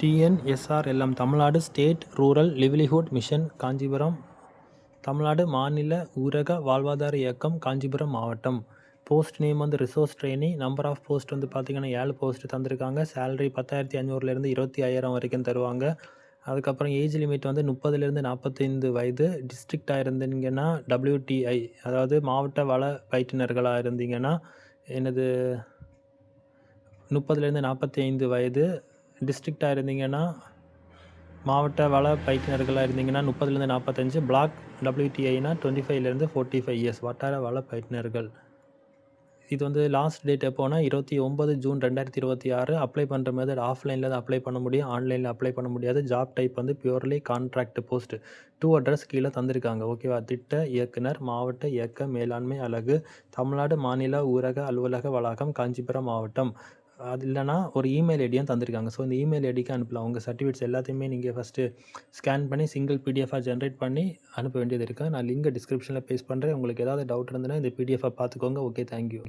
டிஎன்எஸ்ஆர்எல்எம் Tamil Nadu state rural livelihood mission Kanchipuram Tamil Nadu மாநில ஊரக வாழ்வாதார இயக்கம் காஞ்சிபுரம் மாவட்டம். போஸ்ட் நேம் வந்து resource trainee. Number of post வந்து பார்த்திங்கன்னா 7 போஸ்ட் தந்திருக்காங்க. சேலரி 10,500லேருந்து 25,000 வரைக்கும் தருவாங்க. அதுக்கப்புறம் ஏஜ் லிமிட் வந்து 30லேருந்து 45 வயது. டிஸ்ட்ரிக்டாக இருந்தீங்கன்னா WTI, அதாவது மாவட்ட வள பயிற்றுனர்களாக இருந்தீங்கன்னா எனது 30லேருந்து 45 வயது. டிஸ்ட்ரிக்டாக இருந்தீங்கன்னா மாவட்ட வள பயிற்றுனர்களாக இருந்தீங்கன்னா 30லேருந்து 45. பிளாக் WTIனா 25லேருந்து 45 இயர்ஸ் வட்டார வள பயிற்றுனர்கள். இது வந்து லாஸ்ட் டேட் எப்போனா 29 ஜூன் 2026. அப்ளை பண்ணுற மெத்தட் ஆஃப்லைனில் தான் அப்ளை பண்ண முடியும், ஆன்லைனில் அப்ளை பண்ண முடியாது. ஜாப் டைப் வந்து பியூர்லி கான்ட்ராக்ட் போஸ்ட். 2 அட்ரஸ் கீழே தந்திருக்காங்க. ஓகேவா? திட்ட இயக்குனர், மாவட்ட இயக்க மேலாண்மை அலகு, தமிழ்நாடு மாநில ஊரக அலுவலக வளாகம், காஞ்சிபுரம் மாவட்டம். அது இல்லைனா ஒரு இமெயில் ஐடியும் தந்திருக்காங்க. ஸோ இந்த இமெயில் ஐடிக்கு அனுப்பலாம். உங்கள் சர்டிஃபிகேட்ஸ் எல்லாத்தையுமே நீங்கள் ஃபஸ்ட்டு ஸ்கேன் பண்ணி சிங்கிள் பிடிஎஃபாக ஜென்ரேட் பண்ணி அனுப்ப வேண்டியது இருக்குது. நான் லிங்கை டிஸ்கிரிப்ஷனில் பேஸ்ட் பண்ணுறேன். உங்களுக்கு ஏதாவது டவுட் இருந்ததுன்னா இந்த பிடிஎஃபை பார்த்துக்கோங்க. Okay, thank you.